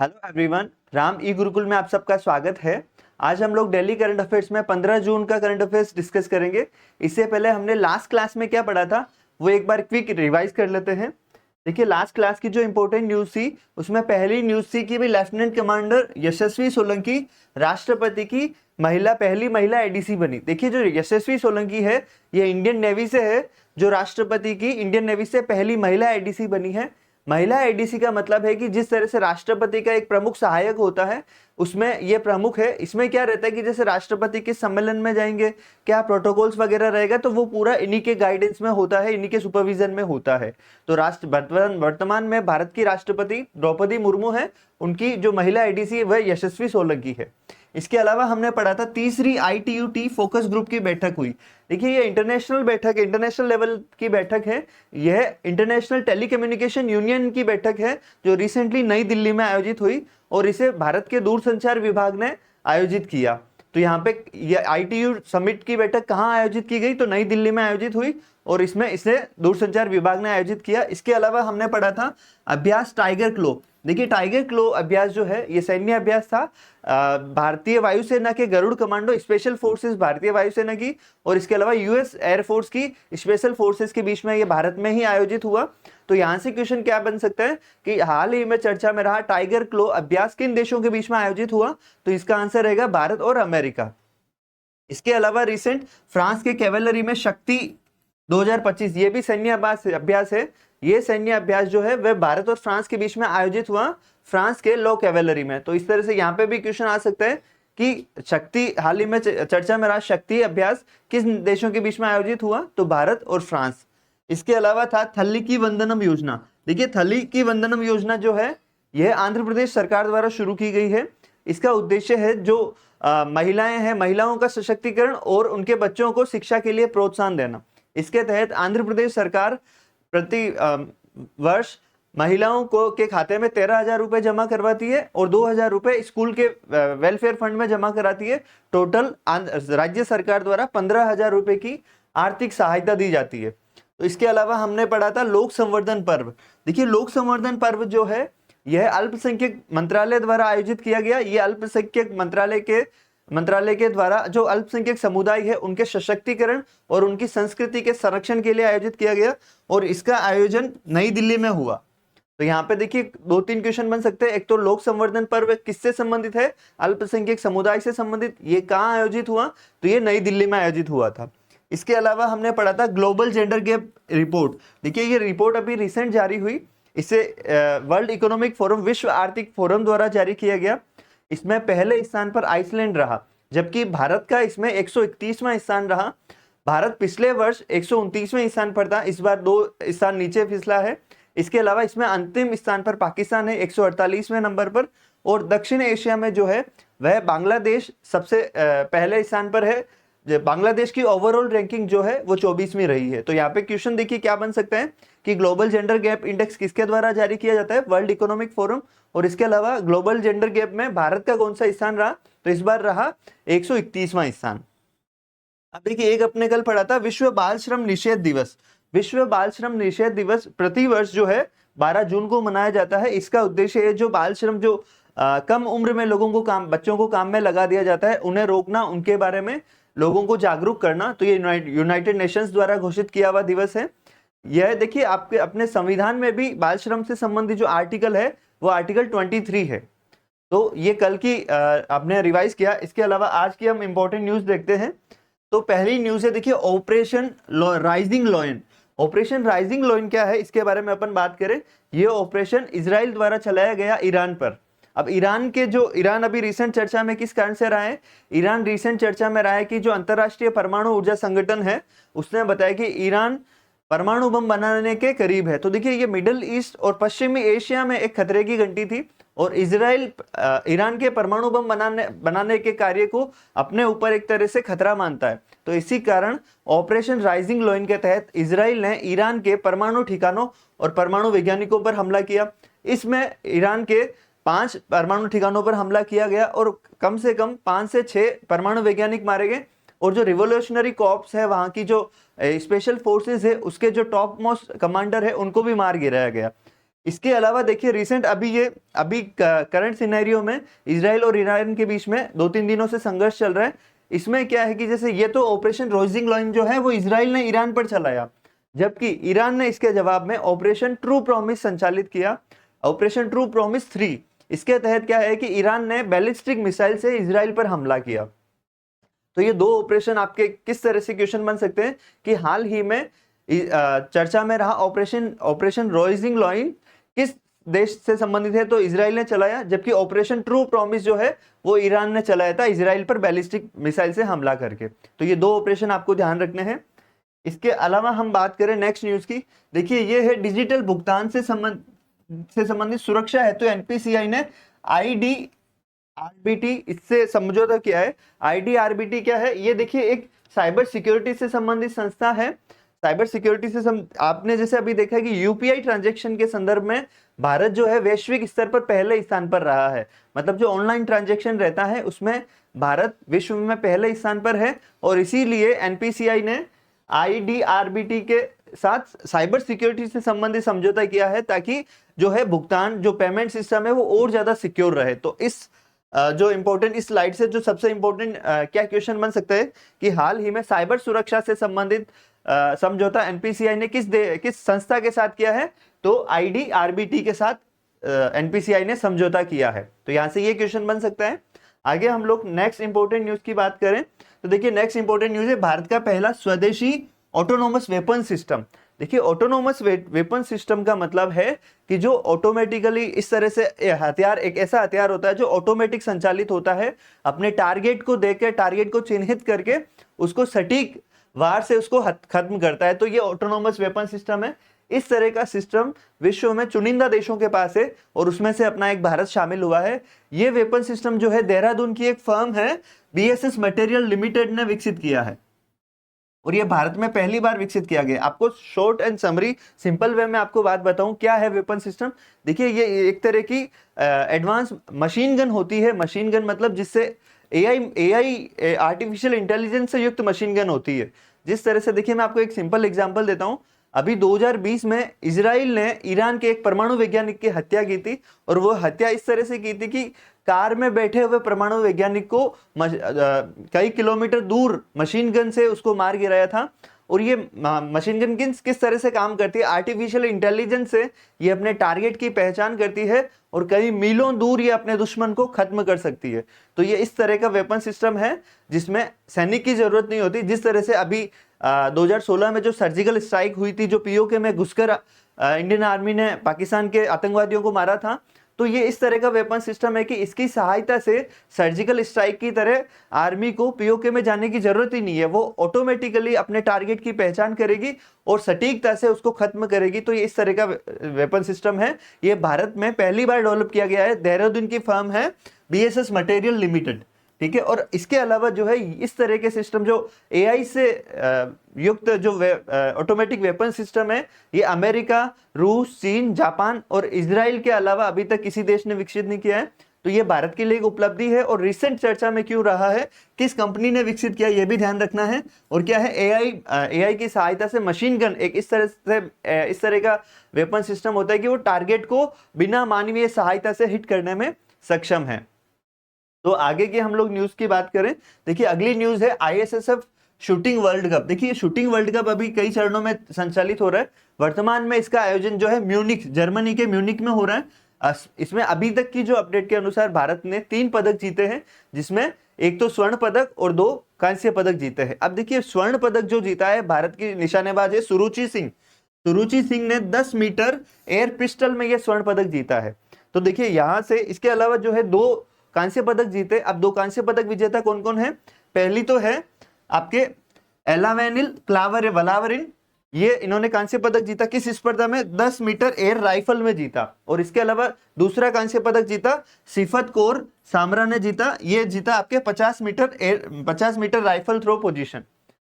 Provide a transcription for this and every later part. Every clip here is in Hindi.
हेलो एवरीवन, राम ई गुरुकुल में आप सबका स्वागत है। आज हम लोग दिल्ली करंट अफेयर्स में 15 जून का करंट अफेयर्स डिस्कस करेंगे। इससे पहले हमने लास्ट क्लास में क्या पढ़ा था वो एक बार क्विक रिवाइज कर लेते हैं। देखिए, लास्ट क्लास की जो इंपॉर्टेंट न्यूज थी उसमें पहली न्यूज थी कि भाई लेफ्टिनेंट कमांडर यशस्वी सोलंकी राष्ट्रपति की पहली महिला एडीसी बनी। देखिए, जो यशस्वी सोलंकी है ये इंडियन नेवी से है, जो राष्ट्रपति की इंडियन नेवी से पहली महिला एडीसी बनी है। महिला एडीसी का मतलब है कि जिस तरह से राष्ट्रपति का एक प्रमुख सहायक होता है उसमें ये प्रमुख है। इसमें क्या रहता है कि जैसे राष्ट्रपति के सम्मेलन में जाएंगे, क्या प्रोटोकॉल्स वगैरह रहेगा तो वो पूरा इन्हीं के गाइडेंस में होता है, इन्हीं के सुपरविजन में होता है। तो वर्तमान में भारत की राष्ट्रपति द्रौपदी मुर्मू है, उनकी जो महिला एडीसी है वह यशस्वी सोलंकी है। इसके अलावा हमने पढ़ा था तीसरी ITU-T फोकस ग्रुप की बैठक हुई। देखिए, ये इंटरनेशनल बैठक, इंटरनेशनल लेवल की बैठक है। यह इंटरनेशनल टेलीकम्युनिकेशन यूनियन की बैठक है जो रिसेंटली नई दिल्ली में आयोजित हुई और इसे भारत के दूरसंचार विभाग ने आयोजित किया। तो यहाँ पे ये ITU समिट की बैठक कहाँ आयोजित की गई, तो नई दिल्ली में आयोजित हुई और इसमें इसे दूरसंचार विभाग ने आयोजित किया। इसके अलावा हमने पढ़ा था अभ्यास टाइगर क्लो। देखिए, टाइगर क्लो अभ्यास जो है ये सैन्य अभ्यास था भारतीय वायुसेना के गरुड़ कमांडो स्पेशल फोर्सेस भारतीय वायुसेना की और इसके अलावा US एयरफोर्स की स्पेशल फोर्सेस के बीच में ये भारत में ही आयोजित हुआ। तो यहाँ से क्वेश्चन क्या बन सकता है कि हाल ही में चर्चा में रहा टाइगर क्लो अभ्यास किन देशों के बीच में आयोजित हुआ, तो इसका आंसर रहेगा भारत और अमेरिका। इसके अलावा रिसेंट फ्रांस के कैवेलरी में शक्ति 2025 ये भी सैन्य अभ्यास है। ये सैन्य अभ्यास जो है वह भारत और फ्रांस के बीच में आयोजित हुआ फ्रांस के लो कैवेलरी में। तो इस तरह से यहाँ पे भी क्वेश्चन आ सकता है कि शक्ति हाल ही में चर्चा में रहा शक्ति अभ्यास किस देशों के बीच में आयोजित हुआ, तो भारत और फ्रांस। इसके अलावा था थली की वंदनम योजना। देखिए, थली की वंदनम योजना जो है यह आंध्र प्रदेश सरकार द्वारा शुरू की गई है। इसका उद्देश्य है जो महिलाएं हैं, महिलाओं का सशक्तिकरण और उनके बच्चों को शिक्षा के लिए प्रोत्साहन देना। इसके तहत आंध्र प्रदेश सरकार प्रति वर्ष महिलाओं को के खाते में 13,000 रुपए जमा करवाती है और 2,000 रुपए स्कूल के वेलफेयर फंड में जमा कराती है। टोटल राज्य सरकार द्वारा 15,000 रुपए की आर्थिक सहायता दी जाती है। तो इसके अलावा हमने पढ़ा था लोक संवर्धन पर्व। देखिए, लोक संवर्धन पर्व जो है यह अल्पसंख्यक मंत्रालय द्वारा आयोजित किया गया। ये अल्पसंख्यक मंत्रालय के द्वारा जो अल्पसंख्यक समुदाय है उनके सशक्तिकरण और उनकी संस्कृति के संरक्षण के लिए आयोजित किया गया और इसका आयोजन नई दिल्ली में हुआ। तो यहाँ पे देखिए 2-3 क्वेश्चन बन सकते हैं। एक तो लोक संवर्धन पर्व किससे संबंधित है, अल्पसंख्यक समुदाय से संबंधित। ये कहाँ आयोजित हुआ, तो ये नई दिल्ली में आयोजित हुआ था। इसके अलावा हमने पढ़ा था ग्लोबल जेंडर गैप रिपोर्ट। देखिए, ये रिपोर्ट अभी रिसेंट जारी हुई। इसे वर्ल्ड इकोनॉमिक फोरम, विश्व आर्थिक फोरम द्वारा जारी किया गया। इसमें पहले स्थान पर आइसलैंड रहा, जबकि भारत का इसमें 131वां स्थान रहा। भारत पिछले वर्ष 129वें स्थान पर था, इस बार 2 स्थान नीचे फिसला है। इसके अलावा इसमें अंतिम स्थान पर पाकिस्तान है 148वें नंबर पर और दक्षिण एशिया में जो है वह बांग्लादेश सबसे पहले स्थान पर है। बांग्लादेश की ओवरऑल रैंकिंग जो है वो 24वीं रही है। तो यहाँ पे क्वेश्चन देखिए क्या बन सकता है कि ग्लोबल जेंडर गैप इंडेक्स किसके द्वारा जारी किया जाता है, वर्ल्ड इकोनॉमिक फोरम। और इसके अलावा ग्लोबल जेंडर गैप में भारत का कौन सा स्थान रहा, तो इस बार रहा 131वां स्थान। अब देखिए, एक अपने कल पढ़ा था विश्व बाल श्रम निषेध दिवस। विश्व बाल श्रम निषेध दिवस प्रति वर्ष जो है 12 जून को मनाया जाता है। इसका उद्देश्य है जो बाल श्रम जो कम उम्र में लोगों को बच्चों को काम में लगा दिया जाता है उन्हें रोकना, उनके बारे में लोगों को जागरूक करना। तो ये यूनाइटेड नेशंस द्वारा घोषित किया हुआ दिवस है। यह देखिए आपके अपने संविधान में भी बाल श्रम से संबंधित जो आर्टिकल है वो आर्टिकल 23 है। तो ये कल की आपने रिवाइज किया। इसके अलावा आज की हम इंपॉर्टेंट न्यूज देखते हैं। तो पहली न्यूज है, देखिए operation rising lion. Operation rising lion क्या है, इसके बारे में अपन बात करें। ये ऑपरेशन इजराइल द्वारा चलाया गया ईरान पर। अब ईरान अभी रिसेंट चर्चा में किस कारण से रहा है, ईरान रिसेंट चर्चा में रहा है कि जो अंतरराष्ट्रीय परमाणु ऊर्जा संगठन है उसने बताया कि ईरान परमाणु बम बनाने के करीब है। तो देखिए, ये मिडिल ईस्ट और पश्चिमी एशिया में एक खतरे की घंटी थी और इजराइल ईरान के परमाणु बम बनाने के कार्य को अपने ऊपर एक तरह से खतरा मानता है। तो इसी कारण ऑपरेशन राइजिंग लॉयन के तहत इजराइल ने ईरान के परमाणु ठिकानों और परमाणु वैज्ञानिकों पर हमला किया। इसमें ईरान के 5 परमाणु ठिकानों पर हमला किया गया और कम से कम 5 से 6 परमाणु वैज्ञानिक मारे गए और जो रिवोल्यूशनरी कॉर्प्स है, वहां की जो स्पेशल फोर्सेस है, उसके जो टॉप मोस्ट कमांडर है उनको भी मार गिराया गया। इसके अलावा देखिए रिसेंट अभी करंट सिनेरियो में इजराइल और ईरान के बीच में 2-3 दिनों से संघर्ष चल रहा है। इसमें क्या है कि जैसे ये तो ऑपरेशन रोजिंग लॉइन जो है वो इजराइल ने ईरान पर चलाया, जबकि ईरान ने इसके जवाब में ऑपरेशन ट्रू प्रॉमिस संचालित किया, ऑपरेशन ट्रू प्रॉमिस 3। इसके तहत क्या है कि ईरान ने बैलिस्टिक मिसाइल से इजराइल पर हमला किया। तो ये 2 ऑपरेशन आपके किस तरह से क्वेश्चन बन सकते हैं कि हाल ही में चर्चा में रहा ऑपरेशन रोजिंग लॉइन किस देश से संबंधित है, तो इजराइल ने चलाया, जबकि ऑपरेशन ट्रू प्रॉमिस जो है वो ईरान ने चलाया था इजराइल पर बैलिस्टिक मिसाइल से हमला करके। तो ये 2 ऑपरेशन आपको ध्यान रखने हैं। इसके अलावा हम बात करें नेक्स्ट न्यूज की, देखिए ये है डिजिटल भुगतान से संबंधित सुरक्षा हेतु एनपीसीआई ने आईडीआरबीटी इससे समझौता किया है। आईडीआरबीटी क्या है, ये देखिए एक साइबर सिक्योरिटी से संबंधित संस्था है। साइबर सिक्योरिटी से आपने जैसे अभी देखा है कि यूपीआई ट्रांजैक्शन के संदर्भ में भारत जो है वैश्विक स्तर पर पहले स्थान पर रहा है। मतलब जो ऑनलाइन ट्रांजैक्शन रहता है उसमें भारत विश्व में पहले स्थान पर है, और इसीलिए एनपीसीआई ने आईडीआरबीटी के साथ साइबर सिक्योरिटी से संबंधित समझौता किया है, ताकि जो है भुगतान जो पेमेंट सिस्टम है वो और ज्यादा सिक्योर रहे। तो इस जो इंपॉर्टेंट इस स्लाइड से जो सबसे इंपॉर्टेंट क्या क्वेश्चन बन सकता है कि हाल ही में साइबर सुरक्षा से संबंधित समझौता एनपीसीआई ने किस संस्था के साथ किया है, तो आईडीआरबीटी के साथ एनपीसीआई ने समझौता किया है। तो यहां से ये क्वेश्चन बन सकता है। आगे हम लोग नेक्स्ट इंपॉर्टेंट न्यूज की बात करें तो देखिए नेक्स्ट इंपॉर्टेंट न्यूज है भारत का पहला स्वदेशी ऑटोनोमस वेपन सिस्टम। देखिए ऑटोनोमस वेपन सिस्टम का मतलब है कि जो ऑटोमेटिकली इस तरह से हथियार, एक ऐसा हथियार होता है जो ऑटोमेटिक संचालित होता है, अपने टारगेट को देखकर टारगेट को चिन्हित करके उसको सटीक वार से उसको खत्म करता है। तो ये ऑटोनोमस वेपन सिस्टम है। इस तरह का सिस्टम विश्व में चुनिंदा देशों के पास है और उसमें से अपना एक भारत शामिल हुआ है। ये वेपन सिस्टम जो है देहरादून की एक फर्म है बीएसएस मटेरियल लिमिटेड ने विकसित किया है, और ये भारत में पहली बार विकसित किया गया। आपको short and summary simple way में आपको बात बताऊं क्या है वेपन सिस्टम। देखिए ये एक तरह की एडवांस मशीन गन होती है। मशीन गन मतलब जिससे एआई आर्टिफिशियल इंटेलिजेंस से युक्त मशीन गन होती है। जिस तरह से देखिए मैं आपको एक सिंपल एग्जांपल देता हूं। अभी 2020 में इजराइल ने ईरान के एक परमाणु वैज्ञानिक की हत्या की थी, और वो हत्या इस तरह से की थी कि कार में बैठे हुए परमाणु वैज्ञानिक को कई किलोमीटर दूर मशीन गन से उसको मार गिराया था। और ये मशीन गन किस तरह से काम करती है, आर्टिफिशियल इंटेलिजेंस से ये अपने टारगेट की पहचान करती है और कई मीलों दूर ये अपने दुश्मन को खत्म कर सकती है। तो ये इस तरह का वेपन सिस्टम है जिसमें सैनिक की जरूरत नहीं होती। जिस तरह से अभी 2016 में जो सर्जिकल स्ट्राइक हुई थी, जो पीओके में घुसकर इंडियन आर्मी ने पाकिस्तान के आतंकवादियों को मारा था, तो ये इस तरह का वेपन सिस्टम है कि इसकी सहायता से सर्जिकल स्ट्राइक की तरह आर्मी को पीओके में जाने की जरूरत ही नहीं है। वो ऑटोमेटिकली अपने टारगेट की पहचान करेगी और सटीकता से उसको खत्म करेगी। तो ये इस तरह का वेपन सिस्टम है। ये भारत में पहली बार डेवलप किया गया है। देहरादून की फर्म है बीएसएस मटेरियल लिमिटेड, ठीक है। और इसके अलावा जो है इस तरह के सिस्टम जो एआई से युक्त जो ऑटोमेटिक वेपन सिस्टम है, ये अमेरिका, रूस, चीन, जापान और इजराइल के अलावा अभी तक किसी देश ने विकसित नहीं किया है। तो ये भारत के लिए एक उपलब्धि है। और रिसेंट चर्चा में क्यों रहा है, किस कंपनी ने विकसित किया, ये भी ध्यान रखना है। और क्या है, एआई की सहायता से मशीन गन एक इस तरह का वेपन सिस्टम होता है कि वो टारगेट को बिना मानवीय सहायता से हिट करने में सक्षम है। तो आगे की हम लोग न्यूज की बात करें, देखिए अगली न्यूज है आईएसएसएफ शूटिंग वर्ल्ड कप। देखिए शूटिंग वर्ल्ड कप अभी कई चरणों में संचालित हो रहा है। वर्तमान में इसका आयोजन जो है म्यूनिख, जर्मनी के म्यूनिख में हो रहा है। इसमें अभी तक की जो अपडेट के अनुसार भारत ने 3 पदक जीते हैं, जिसमें एक तो स्वर्ण पदक और 2 कांस्य पदक जीते हैं। अब देखिए स्वर्ण पदक जो जीता है भारत की निशानेबाज है सुरुचि सिंह। सुरुचि सिंह ने 10 मीटर एयर पिस्टल में यह स्वर्ण पदक जीता है। तो देखिए यहां से इसके अलावा जो है 2 कांस्य पदक जीते। अब 2 कांस्य पदक विजेता कौन कौन है, पहली तो है आपके एलावेनिल वलावरिन, ये इन्होंने कांस्य पदक जीता किस स्पर्धा में, 10 मीटर एयर राइफल में जीता। और इसके अलावा दूसरा कांस्य पदक जीता सिफत कौर सामरा ने जीता, ये जीता आपके 50 मीटर राइफल थ्रो पोजीशन।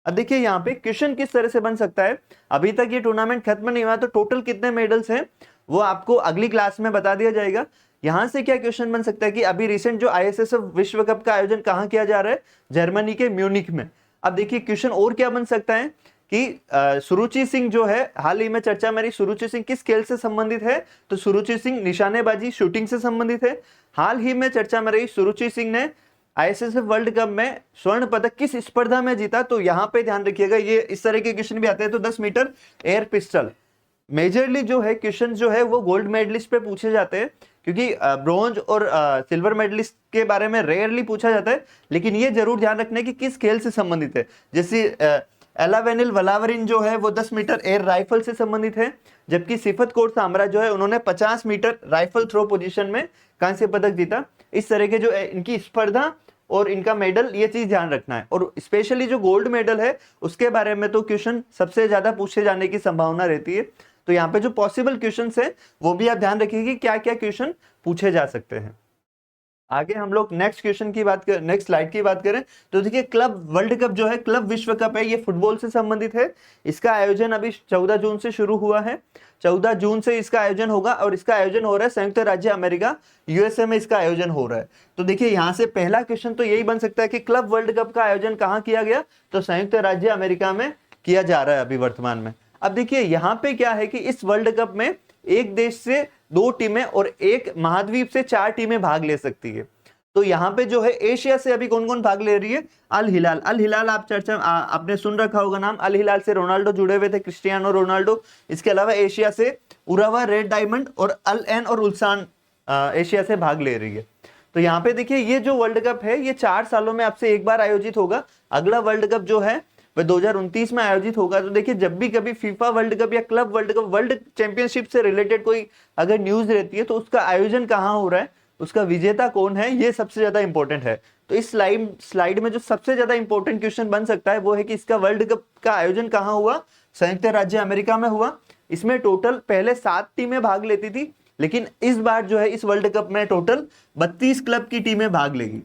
अब देखिए यहाँ पे क्वेश्चन किस तरह से बन सकता है, अभी तक ये टूर्नामेंट खत्म नहीं हुआ, तो टोटल कितने मेडल्स हैं वो आपको अगली क्लास में बता दिया जाएगा। यहां से क्या क्वेश्चन बन सकता है कि अभी रिसेंट जो आईएसएसएफ विश्व कप का आयोजन कहां किया जा रहा है, जर्मनी के म्यूनिख में। अब देखिए क्वेश्चन और क्या बन सकता है कि सुरुचि सिंह जो है, हाल ही में चर्चा में रही, सुरुचि सिंह किस खेल से संबंधित है? तो सुरुचि सिंह निशानेबाजी, शूटिंग से संबंधित है। हाल ही में चर्चा में रही, सुरुचि सिंह ने आईएसएसएफ वर्ल्ड कप में स्वर्ण पदक किस स्पर्धा में जीता? तो यहाँ पे ध्यान रखिएगा, ये इस तरह के क्वेश्चन भी आते हैं। तो 10 मीटर एयर पिस्टल, मेजरली जो है क्वेश्चन जो है वो गोल्ड मेडलिस्ट पे पूछे जाते हैं, क्योंकि ब्रॉन्ज और सिल्वर मेडलिस्ट के बारे में रेयरली पूछा जाता है, लेकिन ये जरूर ध्यान रखना है कि किस खेल से संबंधित है। जैसे एलावेनिल वलावरिन जो है वो 10 मीटर एयर राइफल से संबंधित है, जबकि सिफत कोट सामरा जो है उन्होंने 50 मीटर राइफल थ्रो पोजीशन में कांस्य पदक जीता। इस तरह के जो इनकी स्पर्धा और इनका मेडल, ये चीज ध्यान रखना है। और स्पेशली जो गोल्ड मेडल है उसके बारे में तो क्वेश्चन सबसे ज्यादा पूछे जाने की संभावना रहती है। तो यहाँ पे जो पॉसिबल क्वेश्चंस है वो भी आप ध्यान रखिए कि क्या क्या क्वेश्चन पूछे जा सकते हैं। आगे हम लोग नेक्स्ट क्वेश्चन की बात करें, नेक्स्ट स्लाइड की बात करें तो देखिए, क्लब वर्ल्ड कप जो है, क्लब विश्व कप है, ये फुटबॉल से संबंधित है। इसका आयोजन अभी 14 जून से शुरू हुआ है। 14 जून से इसका आयोजन होगा और इसका आयोजन हो रहा है संयुक्त राज्य अमेरिका, यूएसए में इसका आयोजन हो रहा है। तो देखिए यहाँ से पहला क्वेश्चन तो यही बन सकता है कि क्लब वर्ल्ड कप का आयोजन कहाँ किया गया? तो संयुक्त राज्य अमेरिका में किया जा रहा है अभी वर्तमान में। अब देखिए यहाँ पे क्या है कि इस वर्ल्ड कप में एक देश से 2 टीमें और एक महाद्वीप से 4 टीमें भाग ले सकती है। तो यहाँ पे जो है एशिया से अभी कौन कौन भाग ले रही है? अल हिलाल। अल हिलाल आप चर्चा आपने सुन रखा होगा नाम। अल हिलाल से रोनाल्डो जुड़े हुए थे, क्रिस्टियानो रोनाल्डो। इसके अलावा एशिया से उरावा रेड डायमंड और अल एन और उल्सान एशिया से भाग ले रही है। तो यहाँ पे देखिए, ये जो वर्ल्ड कप है ये 4 सालों में आपसे एक बार आयोजित होगा। अगला वर्ल्ड कप जो है वह 2029 में आयोजित होगा। तो देखिए, जब भी कभी फीफा वर्ल्ड कप या club world cup, world championship से रिलेटेड कोई अगर न्यूज रहती है तो उसका आयोजन कहाँ हो रहा है, उसका विजेता कौन है, ये सबसे ज्यादा इंपॉर्टेंट है। तो इस स्लाइड में जो सबसे ज्यादा इंपॉर्टेंट क्वेश्चन बन सकता है वो है कि इसका वर्ल्ड कप का आयोजन कहाँ हुआ? संयुक्त राज्य अमेरिका में हुआ। इसमें टोटल पहले 7 टीमें भाग लेती थी, लेकिन इस बार जो है इस वर्ल्ड कप में टोटल 32 क्लब की टीमें भाग लेगी।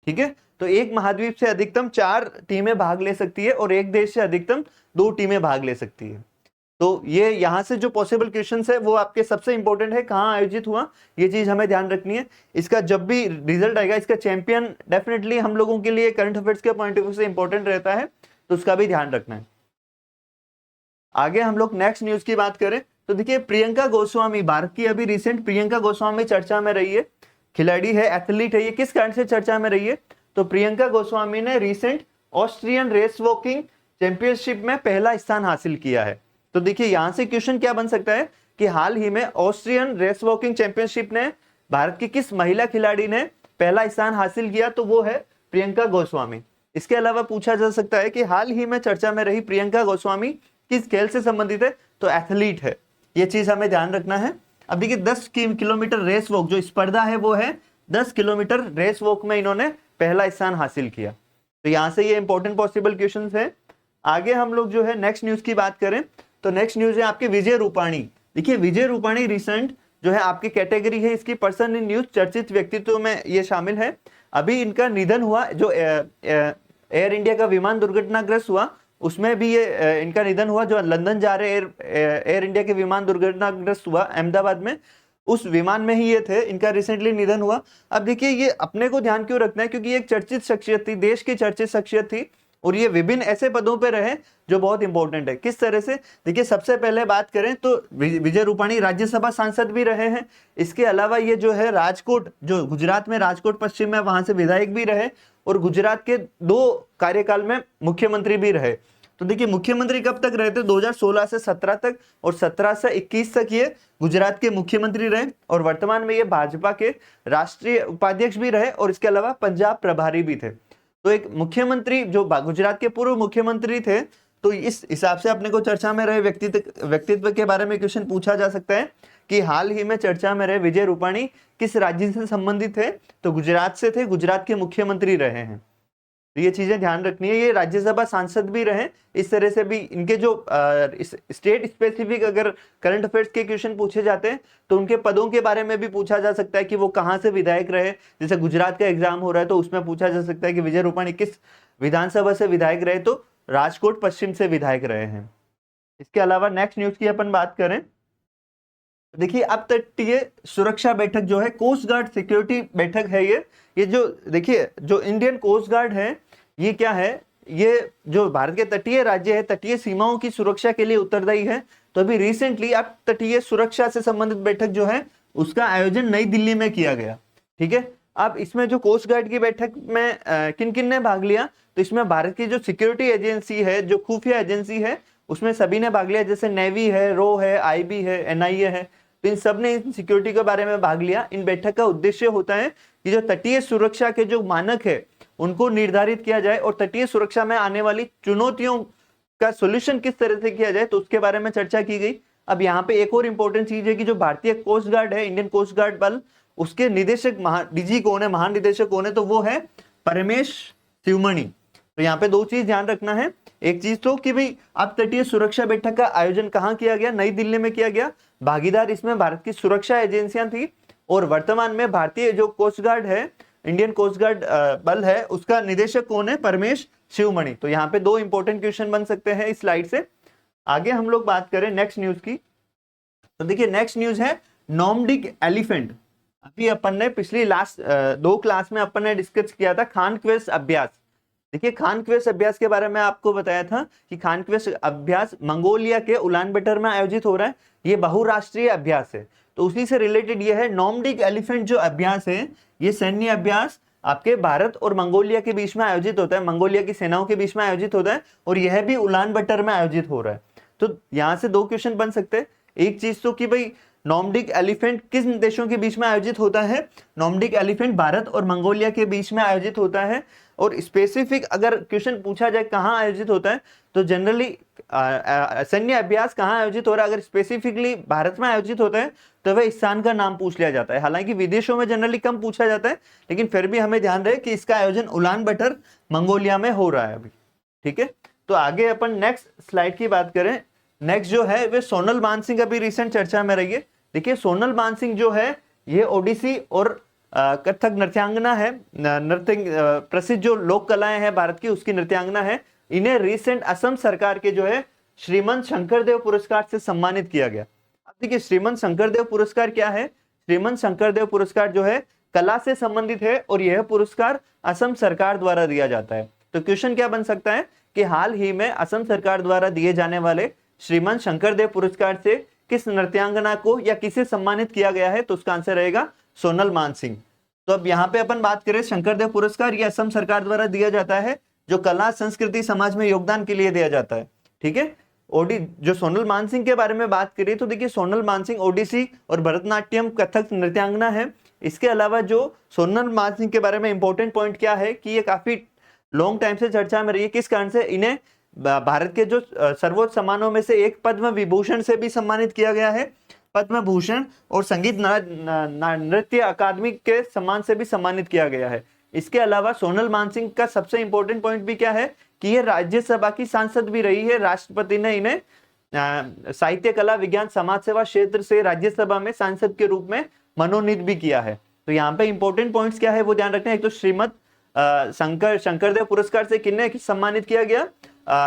ठीक है, तो एक महाद्वीप से अधिकतम 4 टीमें भाग ले सकती है और एक देश से अधिकतम 2 टीमें भाग ले सकती है। तो ये यहाँ से जो पॉसिबल क्वेश्चंस है वो आपके सबसे इंपॉर्टेंट है, कहाँ आयोजित हुआ, ये चीज हमें ध्यान रखनी है। इसका जब भी रिजल्ट आएगा, इसका चैंपियन डेफिनेटली हम लोगों के लिए करंट अफेयर्स के पॉइंट ऑफ व्यू से इंपॉर्टेंट रहता है, तो उसका भी ध्यान रखना है। आगे हम लोग नेक्स्ट न्यूज की बात करें तो देखिए, प्रियंका गोस्वामी, भारत की अभी रिसेंट प्रियंका गोस्वामी चर्चा में रही है, खिलाड़ी है, एथलीट है। ये किस कारण से चर्चा में रही है? तो प्रियंका गोस्वामी ने recent Austrian race walking championship में पहला स्थान हासिल किया है। तो देखिए यहां से क्वेश्चन क्या बन सकता है कि हाल ही में ऑस्ट्रियन रेस वॉकिंग चैंपियनशिप ने भारत की किस महिला खिलाड़ी ने पहला स्थान हासिल किया? तो वो है प्रियंका गोस्वामी। इसके अलावा पूछा जा सकता है कि हाल ही में चर्चा में रही प्रियंका गोस्वामी किस खेल से संबंधित है? तो एथलीट है। ये चीज हमें ध्यान रखना है। अब देखिए 10 किलोमीटर रेस वॉक जो स्पर्धा है वो है 10 किलोमीटर रेस वॉक में इन्होंने पहला स्थान हासिल किया। तो यहां से ये इंपॉर्टेंट पॉसिबल क्वेश्चंस है। आगे हम लोग जो है नेक्स्ट न्यूज की बात करें तो नेक्स्ट न्यूज है आपके विजय रूपाणी। देखिए विजय रूपाणी रिसेंट जो है आपकी कैटेगरी है इसकी पर्सन इन न्यूज, चर्चित व्यक्तित्व में ये शामिल है। अभी इनका निधन हुआ, जो एयर इंडिया का विमान दुर्घटनाग्रस्त हुआ उसमें भी ये इनका निधन हुआ। जो लंदन जा रहे एयर इंडिया के विमान दुर्घटनाग्रस्त हुआ अहमदाबाद में, उस विमान में ही ये थे, इनका रिसेंटली निधन हुआ। अब देखिए ये अपने को ध्यान क्यों रखना है, क्योंकि एक चर्चित शख्सियत थी, देश की चर्चित शख्सियत थी और ये विभिन्न ऐसे पदों पे रहे जो बहुत इंपॉर्टेंट है। किस तरह से? देखिए सबसे पहले बात करें तो विजय रूपाणी राज्यसभा सांसद भी रहे हैं। इसके अलावा ये जो है राजकोट, जो गुजरात में राजकोट पश्चिम में, वहां से विधायक भी रहे और गुजरात के 2 कार्यकाल में मुख्यमंत्री भी रहे। तो देखिए मुख्यमंत्री कब तक रहे थे? 2016 से 17 तक और 17 से 21 तक ये गुजरात के मुख्यमंत्री रहे और वर्तमान में ये भाजपा के राष्ट्रीय उपाध्यक्ष भी रहे और इसके अलावा पंजाब प्रभारी भी थे। तो एक मुख्यमंत्री जो गुजरात के पूर्व मुख्यमंत्री थे, तो इस हिसाब से अपने को चर्चा में रहे व्यक्तित्व के बारे में क्वेश्चन पूछा जा सकता है कि हाल ही में चर्चा में रहे विजय रूपाणी किस राज्य से संबंधित थे? तो गुजरात से थे, गुजरात के मुख्यमंत्री रहे हैं। तो ये चीजें ध्यान रखनी है। ये राज्यसभा सांसद भी रहे। इस तरह से भी इनके जो स्टेट स्पेसिफिक अगर करंट अफेयर्स के क्वेश्चन पूछे जाते हैं तो उनके पदों के बारे में भी पूछा जा सकता है कि वो कहाँ से विधायक रहे। जैसे गुजरात का एग्जाम हो रहा है तो उसमें पूछा जा सकता है कि विजय रूपाणी किस विधानसभा से विधायक रहे? तो राजकोट पश्चिम से विधायक रहे हैं। इसके अलावा नेक्स्ट न्यूज की अपन बात करें, देखिए अब तटीय सुरक्षा बैठक जो है, कोस्ट गार्ड सिक्योरिटी बैठक है ये जो देखिए जो इंडियन कोस्ट गार्ड है ये क्या है, ये जो भारत के तटीय राज्य है, तटीय सीमाओं की सुरक्षा के लिए उत्तरदायी है। तो अभी रिसेंटली अब तटीय सुरक्षा से संबंधित बैठक जो है उसका आयोजन नई दिल्ली में किया गया। ठीक है, अब इसमें जो कोस्ट गार्ड की बैठक में किन किन ने भाग लिया, तो इसमें भारत की जो सिक्योरिटी एजेंसी है, जो खुफिया एजेंसी है, उसमें सभी ने भाग लिया, जैसे नेवी है, रो है, आईबी है, एनआईए है। तो इन सब ने इन सिक्योरिटी के बारे में भाग लिया। इन बैठक का उद्देश्य होता है कि जो तटीय सुरक्षा के जो मानक है उनको निर्धारित किया जाए और तटीय सुरक्षा में आने वाली चुनौतियों का सोल्यूशन किस तरह से किया जाए, तो उसके बारे में चर्चा की गई। अब यहाँ पे एक और इंपॉर्टेंट चीज है कि जो भारतीय कोस्ट गार्ड है, इंडियन कोस्ट गार्ड बल, उसके निदेशक डीजी कौन है, महानिदेशक कौन है, तो वो है परमेश शिवमणि। तो यहाँ पे दो चीज ध्यान रखना है। एक चीज तो कि भाई अब तटीय सुरक्षा बैठक का आयोजन कहाँ किया गया, नई दिल्ली में किया गया। भागीदार इसमें भारत की सुरक्षा एजेंसियां थी और वर्तमान में भारतीय जो कोस्ट गार्ड है, इंडियन कोस्ट गार्ड बल है, उसका निदेशक कौन है, परमेश शिवमणि। तो यहाँ पे दो इंपॉर्टेंट क्वेश्चन बन सकते हैं इस स्लाइड से। आगे हम लोग बात करें नेक्स्ट न्यूज की, तो देखिए नेक्स्ट न्यूज है नॉर्डिक एलिफेंट। अभी अपन ने पिछली लास्ट दो क्लास में अपन ने डिस्कस किया था खानक्वेस्ट अभ्यास। देखिए खानक्वेस्ट अभ्यास के बारे में आपको बताया था कि खानक्वेस्ट अभ्यास मंगोलिया के उलानबटर में आयोजित हो रहा है। ये बहुराष्ट्रीय अभ्यास है। तो उसी से रिलेटेड ये है नॉर्डिक एलिफेंट जो अभ्यास है, ये सैन्य अभ्यास आपके भारत और मंगोलिया के बीच में आयोजित होता है, मंगोलिया की सेनाओं के बीच में आयोजित होता है और यह भी उलानबटर में आयोजित हो रहा है। तो यहाँ से दो क्वेश्चन बन सकते हैं। एक चीज तो कि भाई नॉर्डिक एलिफेंट किस देशों के बीच में आयोजित होता है, नॉर्डिक एलिफेंट भारत और मंगोलिया के बीच में आयोजित होता है। और स्पेसिफिक अगर क्वेश्चन पूछा जाए कहाँ आयोजित होता है, तो जनरली सैन्य अभ्यास कहाँ आयोजित हो रहा है, अगर स्पेसिफिकली भारत में आयोजित होता है तो वह स्थान का नाम पूछ लिया जाता है। हालांकि विदेशों में जनरली कम पूछा जाता है, लेकिन फिर भी हमें ध्यान रहे कि इसका आयोजन उलानबटर मंगोलिया में हो रहा है अभी। ठीक है, तो आगे अपन नेक्स्ट स्लाइड की बात करें। नेक्स्ट जो है वे सोनल मानसिंह अभी रिसेंट चर्चा में रही है। देखिए सोनल मानसिंह जो है ये ओडिसी और कथक नृत्यांगना है, नृत्य प्रसिद्ध जो लोक कलाएं हैं भारत की उसकी नृत्यांगना है। इन्हें रिसेंट असम सरकार के जो है श्रीमंत शंकरदेव पुरस्कार से सम्मानित किया गया। अब देखिए श्रीमंत शंकरदेव पुरस्कार क्या है, श्रीमंत शंकरदेव पुरस्कार जो है कला से संबंधित है और यह पुरस्कार असम सरकार द्वारा दिया जाता है। तो क्वेश्चन क्या बन सकता है कि हाल ही में असम सरकार द्वारा दिए जाने वाले श्रीमंत शंकरदेव पुरस्कार से किस नृत्यांगना को या किसे सम्मानित किया गया है, तो उसका आंसर रहेगा सोनल मानसिंह। तो अब यहाँ पे अपन बात करें शंकरदेव पुरस्कार, ये असम सरकार द्वारा दिया जाता है, जो कला संस्कृति समाज में योगदान के लिए दिया जाता है। ठीक है, जो सोनल मानसिंह के बारे में बात करें तो देखिए सोनल मानसिंह ओडिसी और भरतनाट्यम कथक नृत्यांगना है। इसके अलावा जो सोनल मानसिंह के बारे में इंपॉर्टेंट पॉइंट क्या है कि ये काफी लॉन्ग टाइम से चर्चा में रही है। किस कारण से इन्हें भारत के जो सर्वोच्च सम्मानों में से एक पद्म विभूषण से भी सम्मानित किया गया है, पद्म भूषण, और संगीत नृत्य अकादमी के सम्मान से भी सम्मानित किया गया है। इसके अलावा सोनल मानसिंह का सबसे इंपॉर्टेंट पॉइंट भी क्या है कि ये राज्यसभा की सांसद भी रही है। राष्ट्रपति ने इन्हें साहित्य कला विज्ञान समाज सेवा क्षेत्र से राज्यसभा में सांसद के रूप में मनोनीत भी किया है। तो यहाँ पे इंपॉर्टेंट पॉइंट्स क्या है वो ध्यान रखना है। एक तो श्रीमद शंकरदेव पुरस्कार से किन्हें सम्मानित किया गया,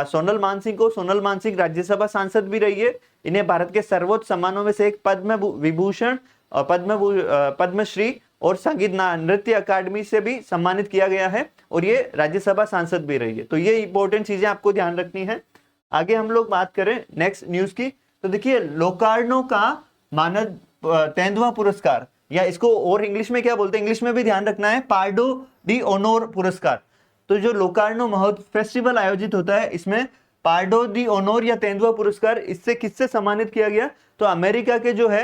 सोनल मानसिंह को। सोनल मानसिंह राज्यसभा सांसद भी रही है। इन्हें भारत के सर्वोच्च सम्मानों में से एक पद्म विभूषण और पद्मश्री और संगीत नृत्य अकादमी से भी सम्मानित किया गया है और ये राज्यसभा सांसद भी रही है। तो ये इंपॉर्टेंट चीजें आपको ध्यान रखनी है। आगे हम लोग बात करें नेक्स्ट न्यूज की, तो देखिए लोकार्नो का मानद तेंदुआ पुरस्कार, या इसको और इंग्लिश में क्या बोलते हैं, इंग्लिश में भी ध्यान रखना है, पार्डो डी ओनोर पुरस्कार। तो जो लोकार्नो महोत्सव फेस्टिवल आयोजित होता है इसमें पार्डो डी ओनोर या तेंदुआ पुरस्कार इससे किससे सम्मानित किया गया, तो अमेरिका के जो है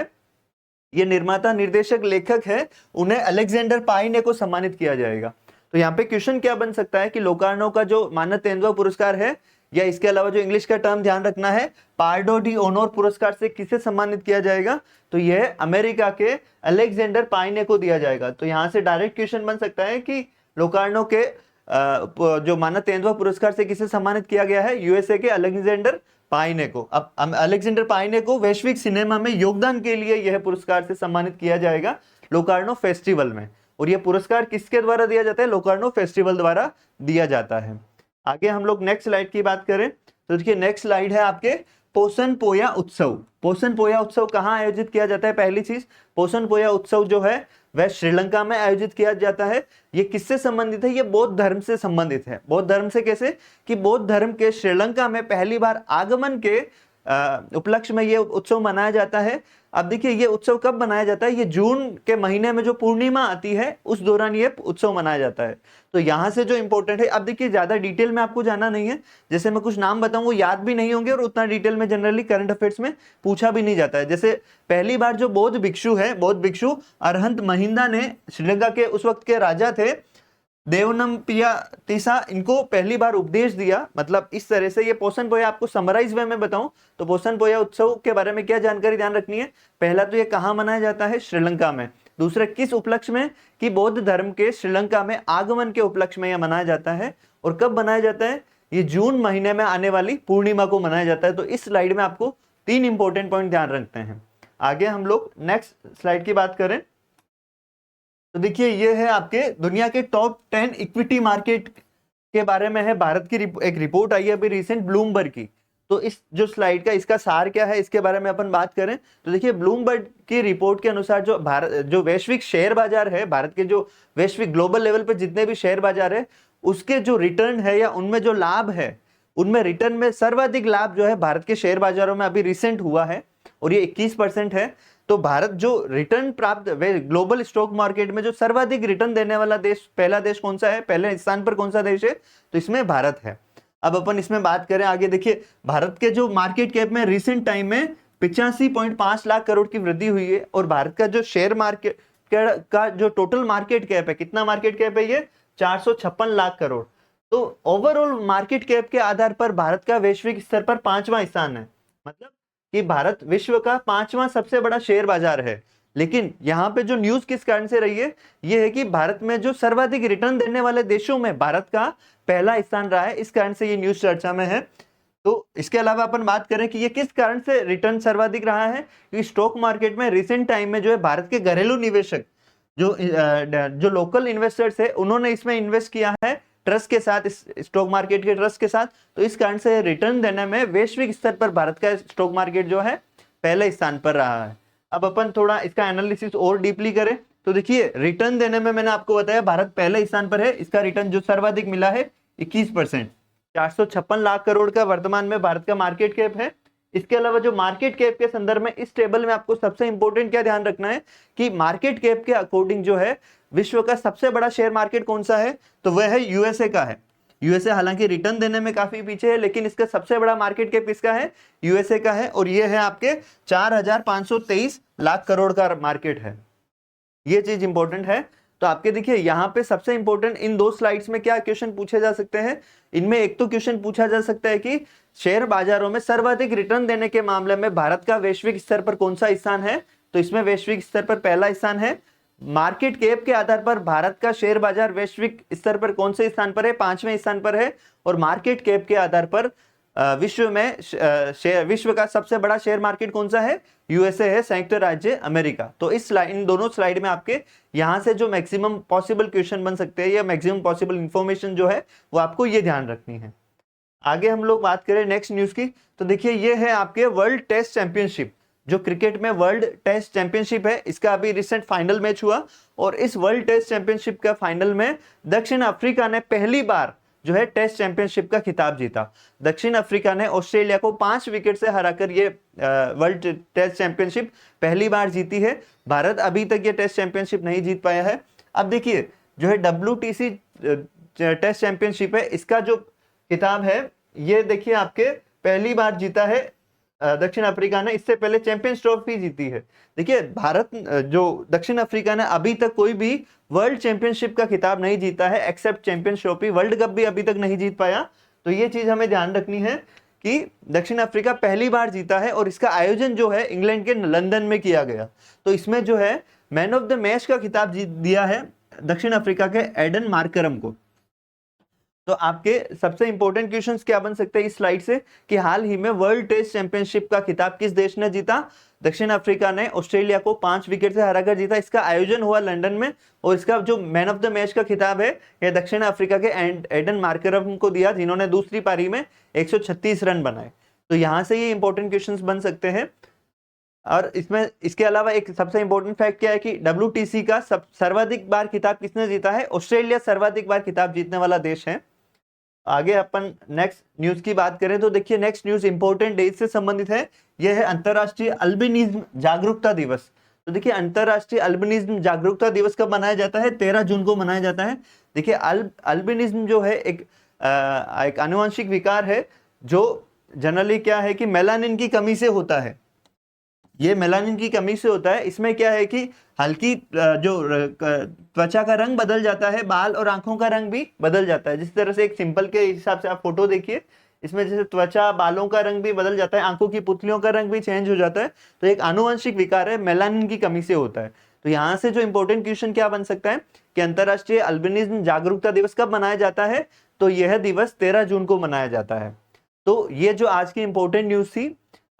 ये निर्माता निर्देशक लेखक है उन्हें अलेक्जेंडर पाइने को सम्मानित किया जाएगा। तो यहाँ पे क्वेश्चन क्या बन सकता है कि लोकार्नो का जो मानद तेंदुआ पुरस्कार है, या इसके अलावा जो इंग्लिश का टर्म ध्यान रखना है पार्डो डी ओनोर पुरस्कार से किसे सम्मानित किया जाएगा, तो यह अमेरिका के अलेक्जेंडर पाइने को दिया जाएगा। तो यहाँ से डायरेक्ट क्वेश्चन बन सकता है कि लोकार्नो के जो मानद तेंदुआ पुरस्कार से किसे सम्मानित किया गया है, यूएसए के अलेक्जेंडर पाइने को। अब अलेक्जेंडर पाइने को वैश्विक सिनेमा में योगदान के लिए यह पुरस्कार से सम्मानित किया जाएगा लोकार्नो फेस्टिवल में। और यह पुरस्कार किसके द्वारा दिया जाता है, लोकार्नो फेस्टिवल द्वारा दिया जाता है। आगे हम लोग नेक्स्ट स्लाइड की बात करें तो देखिए नेक्स्ट स्लाइड है आपके पोषण पोया उत्सव। पोषण पोया उत्सव कहाँ आयोजित किया जाता है? पहली चीज, पोषण पोया उत्सव जो है वह श्रीलंका में आयोजित किया जाता है। ये किससे संबंधित है? ये बौद्ध धर्म से संबंधित है। बौद्ध धर्म से कैसे? कि बौद्ध धर्म के श्रीलंका में पहली बार आगमन के उपलक्ष्य में ये उत्सव मनाया जाता है। अब देखिए ये उत्सव कब मनाया जाता है? ये जून के महीने में जो पूर्णिमा आती है उस दौरान ये उत्सव मनाया जाता है। तो यहाँ से जो इंपॉर्टेंट है, अब देखिए ज्यादा डिटेल में आपको जाना नहीं है, जैसे मैं कुछ नाम बताऊं वो याद भी नहीं होंगे और उतना डिटेल में जनरली करंट अफेयर्स में पूछा भी नहीं जाता है। जैसे पहली बार जो बौद्ध भिक्षु है, बौद्ध भिक्षु अरहंत महिंदा ने, श्रीलंका के उस वक्त के राजा थे देवनमपिया तीसा, इनको पहली बार उपदेश दिया। मतलब इस तरह से ये पोषण पोया, आपको समराइज वे में बताऊं तो पोषण पोया उत्सव के बारे में क्या जानकारी ध्यान रखनी है? पहला तो ये कहाँ मनाया जाता है? श्रीलंका में। दूसरा किस उपलक्ष्य में? कि बौद्ध धर्म के श्रीलंका में आगमन के उपलक्ष्य में यह मनाया जाता है। और कब मनाया जाता है? ये जून महीने में आने वाली पूर्णिमा को मनाया जाता है। तो इस स्लाइड में आपको 3 इंपॉर्टेंट पॉइंट ध्यान रखते हैं। आगे हम लोग नेक्स्ट स्लाइड की बात करें तो देखिए ये है आपके दुनिया के टॉप 10 इक्विटी मार्केट के बारे में है। भारत की एक रिपोर्ट आई है अभी रिसेंट ब्लूमबर्ग की। तो इस जो स्लाइड का इसका सार क्या है इसके बारे में अपन बात करें तो देखिए ब्लूमबर्ग की रिपोर्ट के अनुसार जो भारत, जो वैश्विक शेयर बाजार है, भारत के जो वैश्विक ग्लोबल लेवल पे जितने भी शेयर बाजार है उसके जो रिटर्न है या उनमें जो लाभ है, उनमें रिटर्न में सर्वाधिक लाभ जो है भारत के शेयर बाजारों में अभी रिसेंट हुआ है और ये 21% है। तो भारत जो रिटर्न प्राप्त ग्लोबल स्टॉक मार्केट में जो सर्वाधिक रिटर्न देने वाला देश, पहला देश कौन सा है, पहले स्थान पर कौन सा देश है? तो इसमें भारत है। अब अपन इसमें बात करें आगे, देखिए भारत के जो मार्केट कैप में रिसेंट टाइम में 85.5 लाख करोड़ की वृद्धि हुई है और भारत का जो शेयर मार्केट का जो टोटल मार्केट कैप है, कितना मार्केट कैप है ये? 456 लाख करोड़। तो ओवरऑल मार्केट कैप के आधार पर भारत का वैश्विक स्तर पर 5वां स्थान है। मतलब कि भारत विश्व का 5वां सबसे बड़ा शेयर बाजार है। लेकिन यहाँ पे जो न्यूज किस कारण से रही है, ये है कि भारत में जो सर्वाधिक रिटर्न देने वाले देशों में भारत का पहला स्थान रहा है, इस कारण से ये न्यूज चर्चा में है। तो इसके अलावा अपन बात करें कि ये किस कारण से रिटर्न सर्वाधिक रहा है, कि स्टॉक मार्केट में रिसेंट टाइम में जो है भारत के घरेलू निवेशक जो लोकल इन्वेस्टर्स है उन्होंने इसमें इन्वेस्ट किया है ट्रस्ट के साथ, इस स्टॉक मार्केट के ट्रस्ट के साथ। तो इस कारण से रिटर्न देने में वैश्विक स्तर पर भारत का स्टॉक मार्केट जो है पहले स्थान पर रहा है। अब अपन थोड़ा इसका एनालिसिस और डीपली करें तो देखिए रिटर्न देने में मैंने आपको बताया भारत पहले स्थान पर है। इसका रिटर्न जो सर्वाधिक मिला है 21%, 456 लाख करोड़ का वर्तमान में भारत का मार्केट कैप है। इसके अलावा जो मार्केट कैप के संदर्भ में इस टेबल में आपको सबसे इंपॉर्टेंट क्या ध्यान रखना है कि मार्केट कैप के अकॉर्डिंग जो है विश्व का सबसे बड़ा शेयर मार्केट कौन सा है? तो वह है यूएसए का है। यूएसए हालांकि रिटर्न देने में काफी पीछे है, लेकिन इसका सबसे बड़ा मार्केट कैप किसका है? यूएसए का है और ये है आपके 4,523 लाख करोड़ का मार्केट है। ये चीज इंपॉर्टेंट है। तो आपके देखिए यहाँ पे सबसे इंपॉर्टेंट इन 2 स्लाइड्स में क्या क्वेश्चन पूछे जा सकते हैं? इनमें एक तो क्वेश्चन पूछा जा सकता है कि शेयर बाजारों में सर्वाधिक रिटर्न देने के मामले में भारत का वैश्विक स्तर पर कौन सा स्थान है? तो इसमें वैश्विक स्तर पर पहला स्थान है। मार्केट कैप के आधार पर भारत का शेयर बाजार वैश्विक स्तर पर कौन से स्थान पर है? 5वें स्थान पर है। और मार्केट कैप के आधार पर विश्व का सबसे बड़ा शेयर मार्केट कौन सा है? यूएसए है, संयुक्त राज्य अमेरिका। तो इन दोनों स्लाइड में आपके यहां से जो मैक्सिमम पॉसिबल क्वेश्चन बन सकते हैं या मैक्सिमम पॉसिबल इंफॉर्मेशन जो है वो आपको ये ध्यान रखनी है। आगे हम लोग बात करें नेक्स्ट न्यूज की तो देखिए ये है आपके वर्ल्ड टेस्ट चैंपियनशिप। जो क्रिकेट में वर्ल्ड टेस्ट चैंपियनशिप है इसका अभी रिसेंट फाइनल मैच हुआ और इस वर्ल्ड टेस्ट चैंपियनशिप का फाइनल में दक्षिण अफ्रीका ने पहली बार जो है टेस्ट चैंपियनशिप का खिताब जीता। दक्षिण अफ्रीका ने ऑस्ट्रेलिया को 5 विकेट से हराकर ये वर्ल्ड टेस्ट चैंपियनशिप पहली बार जीती है। भारत अभी तक ये टेस्ट चैंपियनशिप नहीं जीत पाया है। अब देखिए जो है WTC टेस्ट चैंपियनशिप है, इसका जो खिताब है ये देखिए आपके पहली बार जीता है दक्षिण अफ्रीका ने। इससे पहले चैंपियंस ट्रॉफी जीती है। देखिए भारत जो दक्षिण अफ्रीका ने अभी तक कोई भी वर्ल्ड चैंपियनशिप का खिताब नहीं जीता है except champions trophy. World cup भी अभी तक नहीं जीत पाया। तो ये चीज हमें ध्यान रखनी है कि दक्षिण अफ्रीका पहली बार जीता है और इसका आयोजन जो है इंग्लैंड के लंदन में किया गया। तो इसमें जो है मैन ऑफ द मैच का खिताब जीत दिया है दक्षिण अफ्रीका के एडन मार्करम को। तो आपके सबसे इंपॉर्टेंट क्वेश्चंस क्या बन सकते हैं इस स्लाइड से कि हाल ही में वर्ल्ड टेस्ट चैंपियनशिप का खिताब किस देश ने जीता? दक्षिण अफ्रीका ने ऑस्ट्रेलिया को 5 विकेट से हराकर जीता। इसका आयोजन हुआ लंदन में और इसका जो मैन ऑफ द मैच का खिताब है यह दक्षिण अफ्रीका के एडन मार्करम को दिया, जिन्होंने दूसरी पारी में 136 रन बनाए। तो यहाँ से ये इंपॉर्टेंट क्वेश्चंस बन सकते हैं। और इसमें इसके अलावा एक सबसे इंपॉर्टेंट फैक्ट क्या है कि WTC का सर्वाधिक बार खिताब किसने जीता है? ऑस्ट्रेलिया सर्वाधिक बार खिताब जीतने वाला देश है। आगे अपन नेक्स्ट न्यूज की बात करें तो देखिए नेक्स्ट न्यूज इंपॉर्टेंट डेट से संबंधित है। यह है अंतरराष्ट्रीय अल्बिनिज्म जागरूकता दिवस। तो देखिए अंतरराष्ट्रीय अल्बिनिज्म जागरूकता दिवस कब मनाया जाता है? 13 जून को मनाया जाता है। देखिए अल्बिनिज्म जो है एक आनुवंशिक विकार है जो जनरली क्या है कि मेलानिन की कमी से होता है। ये मेलानिन की कमी से होता है। इसमें क्या है कि हल्की जो त्वचा का रंग बदल जाता है, बाल और आंखों का रंग भी बदल जाता है। जिस तरह से एक सिंपल के हिसाब से आप फोटो देखिए, इसमें जैसे त्वचा बालों का रंग भी बदल जाता है, आंखों की पुतलियों का रंग भी चेंज हो जाता है। तो एक आनुवंशिक विकार है, मेलानिन की कमी से होता है। तो यहाँ से जो इंपॉर्टेंट क्वेश्चन क्या बन सकता है कि अंतरराष्ट्रीय अल्बिनिज्म जागरूकता दिवस कब मनाया जाता है? तो यह दिवस 13 जून को मनाया जाता है। तो ये जो आज की इंपॉर्टेंट न्यूज थी।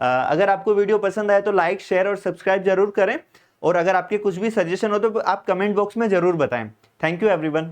अगर आपको वीडियो पसंद आए तो लाइक, शेयर और सब्सक्राइब जरूर करें। और अगर आपके कुछ भी सजेशन हो तो आप कमेंट बॉक्स में जरूर बताएं। Thank you everyone.